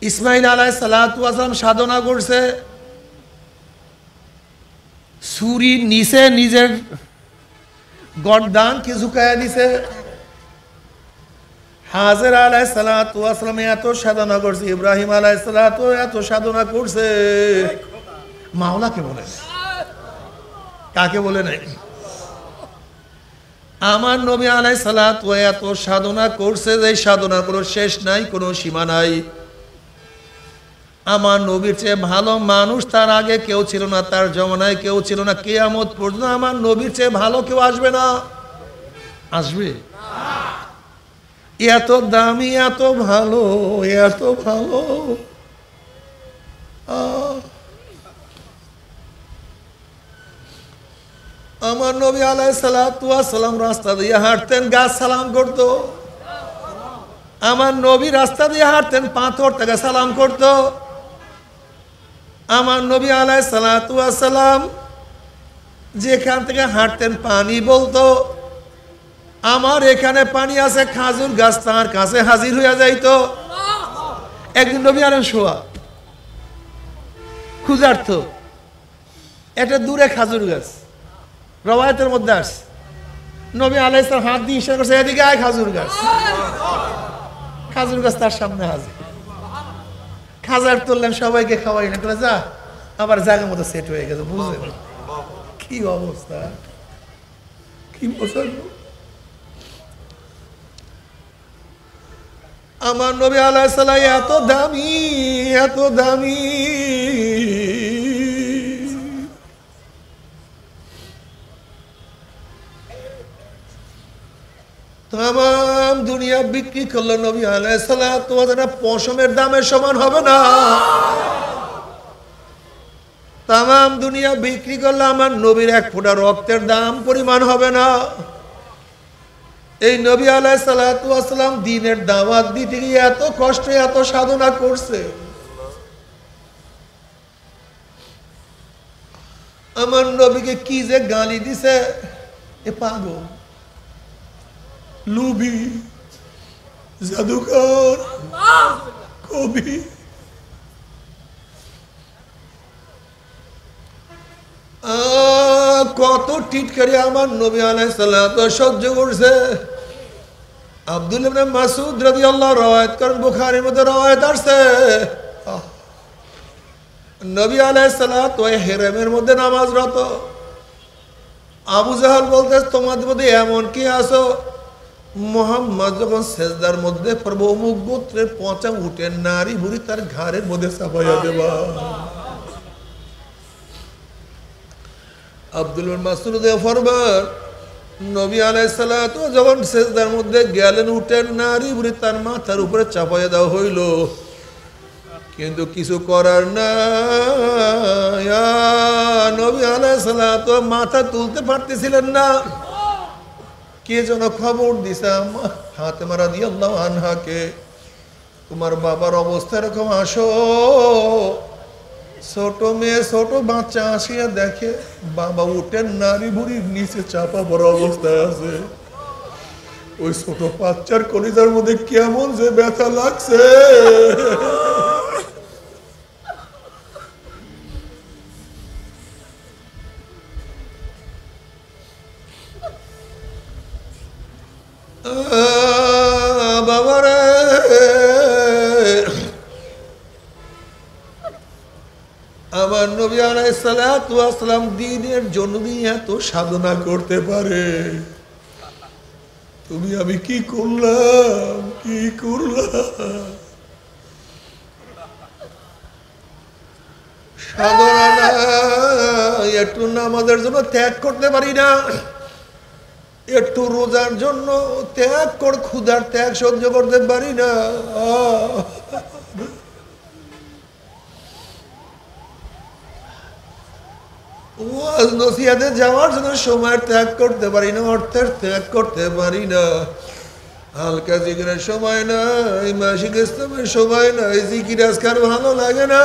ইসমাইল আলাইহিস সালাতু ওয়াস সালাম সাধনা করছে, ছুরির নিচে নিজের গর্দান কি ঝুঁকায়া দিছে। হাজের আলাইহিস সালাতু ওয়াস সালাম এত সাধনা করছে, ইব্রাহিম আলাইহিস সালাতু এত সাধনা করছে। মাওলাকে বলে কাকে বলে নাই? আমার নবী আলাইহিস সালাতু এত সাধনা করছে যে সাধনার কোনো শেষ নাই, কোনো সীমা নাই। আমার নবীর চেয়ে ভালো মানুষ তার আগে কেউ ছিল না, তার জমানায় কেউ ছিল না, কিয়ামত পর্যন্ত আমার নবীর চেয়ে ভালো কেউ আসবে না। আসবে? এত দামি, এত ভালো, এত ভালো। আমার নবী আলাইহিস সালাতু ওয়াস সালাম রাস্তা দিয়ে হাঁটতেন, গাছ সালাম করত। আমার নবী রাস্তা দিয়ে হাঁটতেন, পাথর থেকে সালাম করত। আমার নবী আলাইহিস সালাতু ওয়াস সালাম যেখান থেকে হাঁটতেন পানি বলতো, আমার এখানে পানি আছে, খাজুর গাছ তার কাছে হাজির হইয়া যাইতো। একদিন নবী আলেন শোয়া ক্ষুধার্ত, একটা দূরে খাজুর গাছ, রওয়ায়াতের মধ্যে আসছে। নবী আলাইহিস সালাম হাত দিয়ে ইশারা করছে, এদিকে আয় খাজুর গাছ। খাজুর গাছ তার সামনে হাজির। খাজার তুললেন, সবাইকে খাওয়াই না, যা আবার জায়গার মতো সেট হয়ে গেছে। বুঝলেন কি অবস্থা, কি বোঝাল। আমার নবী আলাইহিস সালাম এত দামি, এত দামি। তাম দুনিয়া বিক্রি করলো নবী আলাইহিস সালাম, তোমাদের পশমের দামের সমান হবে না। তাম দুনিয়া বিক্রি করলে আমার নবীর এক ফোঁটা রক্তের দাম পরিমাণ হবে না। এই নবী আলাইহিস সালাতু ওয়াস সালাম দ্বীনের দাওয়াত দিতে গিয়ে এত কষ্ট, এত সাধনা করছে। আমার নবীকে কি যে গালি দিছে, এ পাগল, লুবি, জাদুকর, কবি। কত টিটকারি আমার নবী আলাইহিস সালাম সহ্য করছে। আব্দুল্লাহ ইবনে মাসউদ রাদিয়াল্লাহু রাওয়ায়াত করেন, বুখারীর মধ্যে রাওয়ায়াত আছে, নবী আলাইহিস সালাম হেরেমের মধ্যে নামাজরত। আবু জাহাল বলতে, তোমাদের মধ্যে এমন কি আছো, মুহাম্মদ যখন সেজদার মধ্যে পড়ব, অমুক গোত্রের পচা উটের নারী বুড়ি তার ঘাড়ের মধ্যে চাপাইয়া দেবা। আব্দুল্লাহ মাসউদ ফরমান, নবী আলাইহিস সালাম যখন সেজদার মধ্যে গেলেন, উটের নারী বুড়ি তার মাথার উপরে চাপাইয়া দেওয়া হইল, কিন্তু কিছু করার না। নবী আলাইহিস সালাম তো মাথা তুলতে পারতেছিলেন না। কে যেন খবর দিছে ফাতেমা রাদিয়াল্লাহু আনহাকে, তোমার বাবার অবস্থা এরকম, আসো। ছোট মেয়ে, ছোট বাচ্চা আসিয়া দেখে বাবা উটের নারী বুড়ির নিচে চাপা বড় অবস্থায় আছে। ওই ছোট বাচ্চার কলিজার মধ্যে কেমন যে ব্যথা লাগছে। বাবারে, আমার নবী আলাইহিস সালাতু ওয়াস সালাম দ্বীনের জন্য এত সাধনা করতে পারে, তুমি আমি কি করলাম, কি করলাম। সাধনা একটু নামাজের জন্য ত্যাগ করতে পারি না, একটু রোজার জন্য ত্যাগ করে ক্ষুধার ত্যাগ সহ্য করতে পারি না। ওয়াজ নসিহতে যাওয়ার জন্য সময় ত্যাগ করতে পারি না, অর্থের ত্যাগ করতে পারি না, হালকা জিকিরের সময় নাই, মাসিক ইসলামের সময় নাই, জিকির আজকার ভালো লাগে না,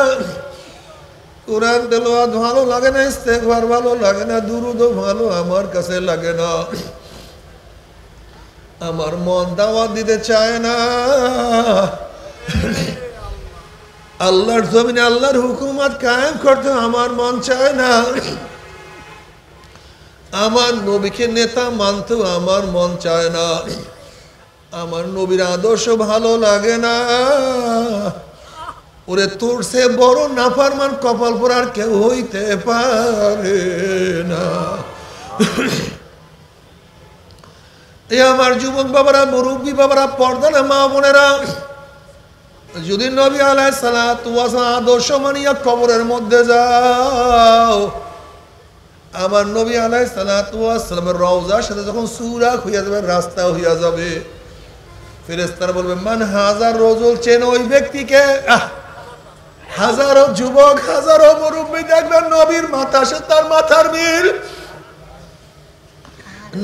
কোরআন তেলাওয়াত ভালো লাগে না, ইস্তেগফার ভালো লাগে না, দুরূদও ভালো আমার কাছে লাগে না। আমার মন দাওয়াত দিতে চায় না। আল্লাহর জমিনে আল্লাহর হুকুমত কায়েম করতে আমার মন চায় না, আমার নবীকে নেতা মানতে আমার মন চায় না, আমার নবীর আদর্শ ভালো লাগে না। ওরে তোর সে বড় নাফরমান কপাল পোড়ার কেউ হইতে পারে না। এই আমার যুবক বাবারা, মুরব্বী বাবারা, পর্দার মা বোনেরা, যদি নবী আলাইহিস সালাতু ওয়াস সালাম আদর্শ মানিয়া কবরের মধ্যে যাও, আমার নবী আলাইহিস সালাতু ওয়াস সালামের রওজার সাথে যখন সুরাক হইয়া যাবে, রাস্তা হইয়া যাবে, ফেরেশতারা বলবে মান হাজার রজুল, চেন ওই ব্যক্তিকে। হাজারো যুবক, হাজারো মুরব্বী দেখবেন নবীর মাথার সাথে তার মাথার মিল,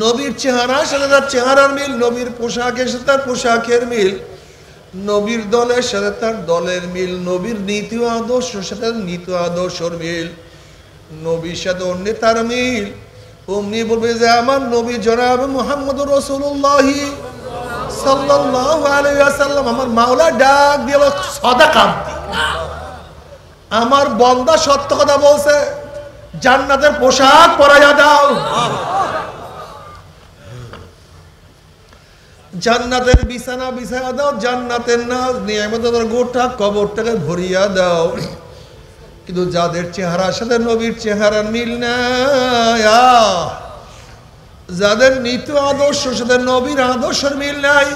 নবীর চেহারার সাথে তার চেহারার মিল, নবীর পোশাকের সাথে তার পোশাকের মিল, নবীর দলের সাথে তার দলের মিল, নবীর নীতি আদর্শের সাথে নীতি আদর্শের মিল, নবীর সাথে অন্য তার মিল। অমনি বলবে যে আমার নবী জনাব মুহাম্মদুর রাসূলুল্লাহ সাল্লাল্লাহু আলাইহি ওয়াসাল্লাম, আমার মাওলা ডাক দিয়ে সাদাকা দি, আমার বান্দা সত্য কথা বলছে, জান্নাতের পোশাক পরাইয়া দাও, জান্নাতের বিছানা বিছায়া দাও, জান্নাতের নাজ নিয়ামতের গোটা কবরটাকে ভরিয়া দাও। কিন্তু যাদের চেহারার সাথে নবীর চেহারার মিল নাই, যাদের নীতি আদর্শের সাথে নবীর আদর্শের মিল নাই,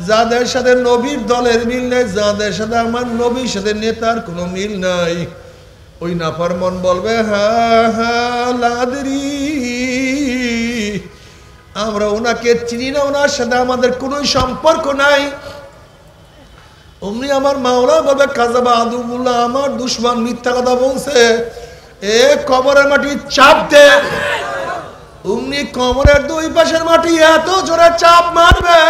যাদের সাথে নবীর দলের মিল নাই, যাদের সাথে আমার নবীর সাথে নেতার কোনো মিল নাই, ওই নাফরমান বলবে হা হা লাদরি, আমরা ওনাকে চিনি না, ওনার সাথে আমাদের কোনো সম্পর্ক নাই। অমনি আমার মাওলা বলবে কাযাবা আদুবুল্লাহ, আমার দুশমন মিথ্যা কথা বলছে, এ কবরের মাটি চাপ দে। অমনি কবরের দুই পাশের মাটি এত জোরে চাপ মারবে,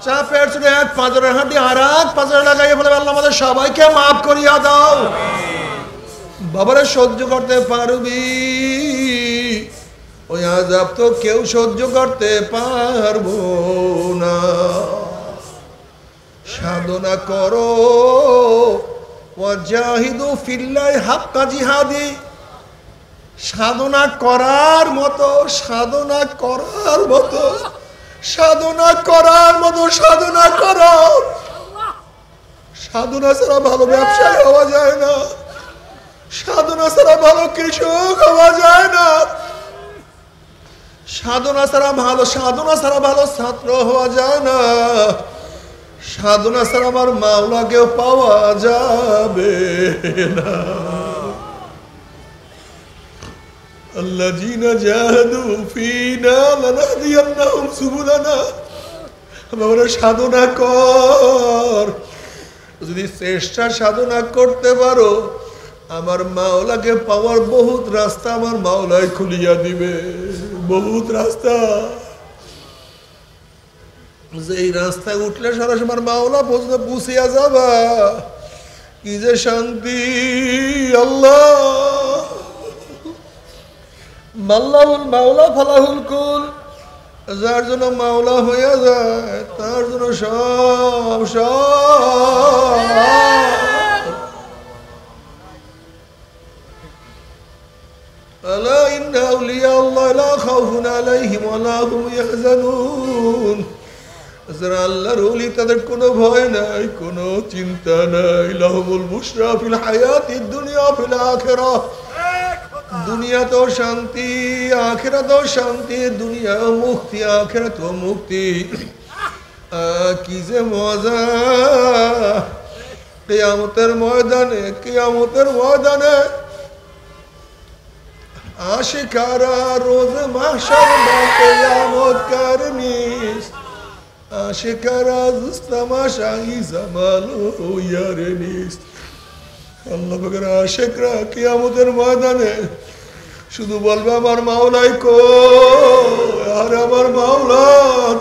চাপের জোরে এক পাঁজরের হাঁটি আর এক পাঁজরে লাগাইয়ে বলবে আল্লাহ আমাদের সবাইকে মাফ করিয়া দাও। বাবারে সহ্য করতে পারবি? ওই আযাব তো কেউ সহ্য করতে পারবো না। সাধনা করো, ওয়াজাহিদু ফিল্লাহি হাক্কা জিহাদি, সাধনা করার মতো, সাধনা করার মতো, সাধনা করার মতো সাধনা করো। সাধনা ছাড়া ভালো ব্যবসায়ী হওয়া যায় না, সাধনা ছাড়া ভালো কৃষক হওয়া যায় না, সাধনা ছাড়া ভালো ছাত্র হওয়া যায় না, সাধনা ছাড়া আমার মাওলাকেও পাওয়া যাবে না। আল্লাযীনা জাহাদু ফীনা লানাহদিয়ান্নাহুম সুবুলানা। আমরা সাধনা কর, যদি চেষ্টা সাধনা করতে পারো, আমার মাওলাকে পাওয়ার বহুত রাস্তা আমার মাওলাই খুলিয়া দিবে, বহুত রাস্তা। এই রাস্তায় উঠলে সরাসরি আমার মাওলা পর্যন্ত পৌঁছিয়া যাবা, কি যে শান্তি। আল্লাহ মাল্লাহুল মাওলা ফালাহুল কুল, যার জন্য মাওলা হইয়া যায় তার জন্য সব সব। আলা ইন্না আউলিয়া আল্লাহ লা খাউফুন আলাইহিম ওয়া লা হুম ইয়াহজানুন। যারা আল্লাহর ওলি তাদের কোনো ভয় নাই, কোনো চিন্তা নাই। লাহুমুল বুশরা ফিল হায়াতিদ দুনিয়া ফিল আখিরাহ, দুনিয়াতেও শান্তি, আখিরাতেও শান্তি, দুনিয়া মুক্তি, আখিরাতেও মুক্তি। কি যে মজা কিয়ামতের ময়দানে, কিয়ামতের ময়দানে আশিকারা রোজ মাহশর বা কিয়ামত করনিস, আশিকারা জুস্তামাশা ইজামালু ইয়ারনিস। আল্লাহ পাকের আশিকরা কিয়ামতের ময়দানে শুধু বলবে আমার মাওলাই কই, আর আমার মাওলা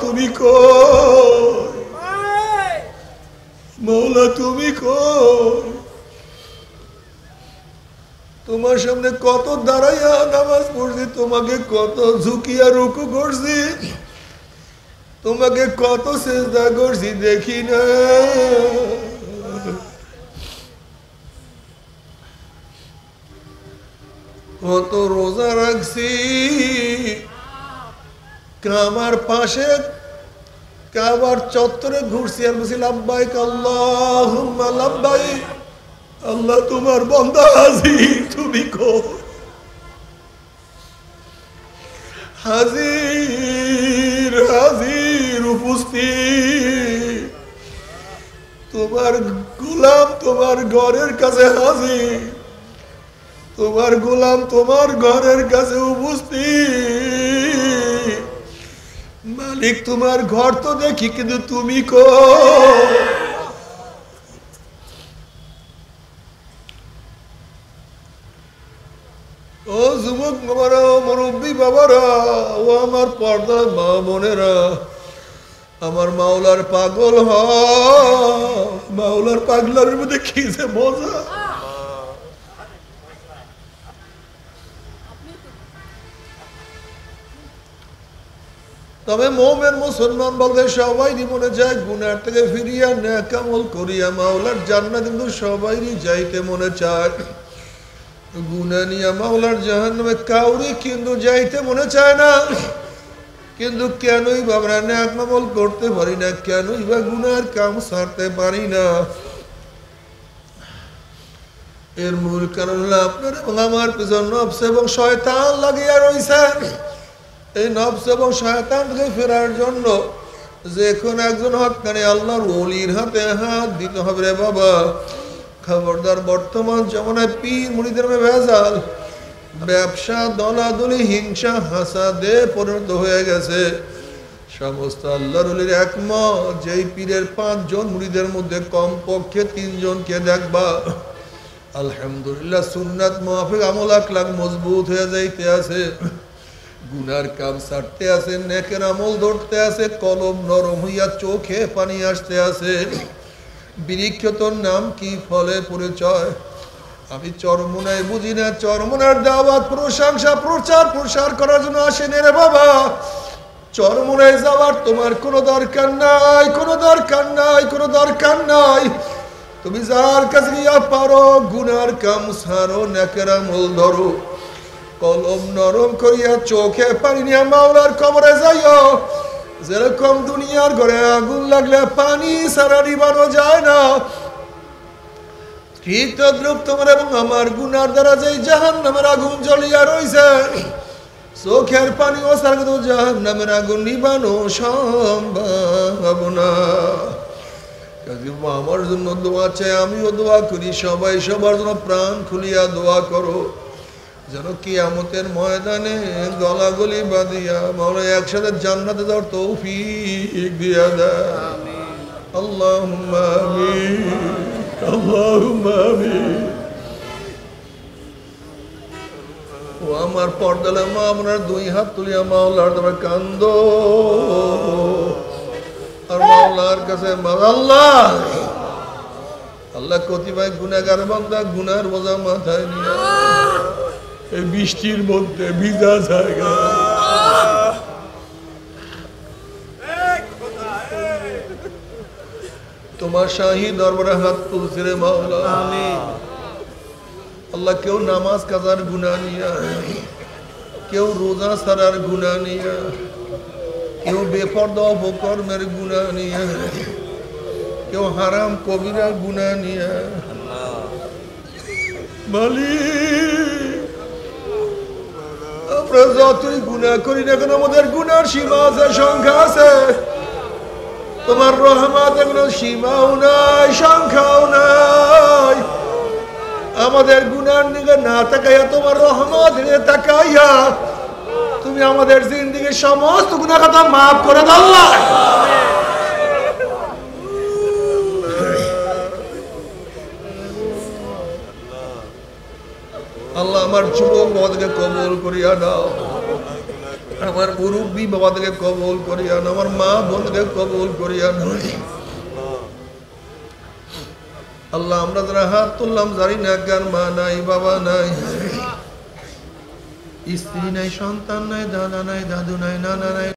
তুমি কই, মাওলা তুমি কই। তোমার সামনে কত দাঁড়াইয়া নামাজ পড়ছি, তোমাকে কত ঝুঁকিয়া রুকু করছি, তোমাকে কত সিজদা করছি দেখি না। কামার পাশে কাবার চত্বরে ঘুরছি আর বলছি লাব্বাইক আল্লাহুম্মা লাব্বাইক। আল্লাহ তোমার বান্দা হাজির, তুমি কই? হাজির হাজির উপস্থিত, তোমার গোলাম তোমার ঘরের কাছে হাজির, তোমার গোলাম তোমার ঘরের কাছে উপস্থিত। মালিক তোমার ঘর তো দেখি, কিন্তু তুমি কই? ও যুবক বাবারা, ও মুরব্বী বাবারা, ও আমার পর্দার মা বোনেরা, আমার মাওলার পাগল হ। মাওলার পাগলার মধ্যে কি যে মজা! তবে মোমেন মুসলমান বলতে সবাই মনে চায় গুনার থেকে ফিরিয়া নেক আমল করিয়া মাওলার জান্নাত, কিন্তু সবাইরই যাইতে মনে চায়। গুনাহ নিয়া মাওলার জাহান্নামে কাউরি কিন্তু যাইতে মনে চায় না। কিন্তু কেনই বা আমরা নেক আমল করতে পারি না? কেনই বা গুনার কাম ছাড়তে পারি না? এর মূল কারণ হলো আপনার এবং আমার পিছনে নফস এবং শয়তান লাগিয়া রয়েছে। এই নফস এবং শয়তান থেকে ফেরার জন্য যে কোনো একজন হক্কানি আল্লাহর ওলির হাতে হাত দিতে হবে রে বাবা। খবরদার, বর্তমান জমানায় পীর মুরিদের ভেজাল, ব্যবসা, দলাদলি, হিংসা, হাসাদে পরিণত হয়ে গেছে। সমস্ত আল্লাহর ওলির একমত, যেই পীরের 5 জন মুরিদের মধ্যে কমপক্ষে 3 জনকে দেখবা আলহামদুলিল্লাহ সুন্নাত মুআফিক আমল আখলাক মজবুত হয়ে যাইতে আছে, গুনার কাম ছাড়তে আছে, নেকের আমল ধরতে আছে, কলম নরম হইয়া চোখে পানি আসতে আছে। বৃক্ষ তোর নাম কি, ফলে পরিচয়? আমি চরমুনায় বুঝি না, চরমুনার দাওয়াত প্রশংসা প্রচার প্রসার করার জন্য আসেন রে বাবা। চরমুনায় যাওয়ার তোমার কোনো দরকার নাই, কোনো দরকার নাই, কোনো দরকার নাই। তুমি যার কাছে গিয়া পারো গুনার কাম ছাড়ো, নেকের আমল ধরো, কলম নরম করিয়া চোখে পানি নিয়ে মাওলার কবরে যাইও। যেরকম দুনিয়ার ঘরে আগুন লাগলে পানি ছাড়া নিবানো যায় না, ঠিক তদ্রুপ তোমার এবং আমার গুনার দ্বারা যে জাহান্নামের আগুন জ্বলিয়া রইছে, চোখের পানি ও ছাড়া কিন্তু জাহান্নামের আগুন নিবানো সম্ভব না। আমার জন্য দোয়া চাই, আমিও দোয়া করি, সবাই সবার জন্য প্রাণ খুলিয়া দোয়া করো, যেন কিয়ামতের ময়দানে গলাগলি বাঁধিয়া মাওলা একসাথে জান্নাতে যাওয়ার তৌফিক দিয়া দেয়। আল্লাহুম্মা আমিন, আল্লাহুম্মা আমিন। ও আমার পর্দালে মা, আপনার 2 হাত তুলিয়া মাওলার দরবারে কান্দো আর মাওলার কাছে আল্লাহ আল্লাহ কতিপয় গুনাহগার বান্দা গুনার বোঝা মাথায় নিয়ে এই বৃষ্টির মধ্যে ভিজা জায়গা তোমার শাহী দরবারে হাত তুলছে রে মাওলা। আল্লাহ, কেউ নামাজ কাজার গুনাহ নিয়া, কেউ রোজা ছাড়ার গুনাহ নিয়া, কেউ বেপরদা অপকর্মের গুনাহ নিয়া, কেউ হারাম কবিরা গুনাহ নিয়া। মালিক, আমরা যতই গুনাহ করি না কেন আমাদের গুনার সীমা আছে, সংখ্যা আছে। তোমার রহমতের কোনো সীমাও নাই, সংখ্যাও নাই। আমাদের গুনার দিকে না তাকাইয়া তোমার রহমত দিকে তাকাইয়া তুমি আমাদের জিন্দেগীর সমস্ত গুনাহ কথা মাফ করে দাও আল্লাহ। আল্লাহ, আমার যুবক বাবাদেরকে কবুল করিয়া নাও, আমার মুরব্বী বাবাদেরকে কবুল করিয়া নাও, আমার মা বোনদেরকে কবুল করিয়া নাও। আল্লাহ, আমরা যারা হাত তুললাম জানি না কার মা নাই, বাবা নাই, স্ত্রী নাই, সন্তান নাই, দাদা নাই, দাদু নাই, নানা নাই।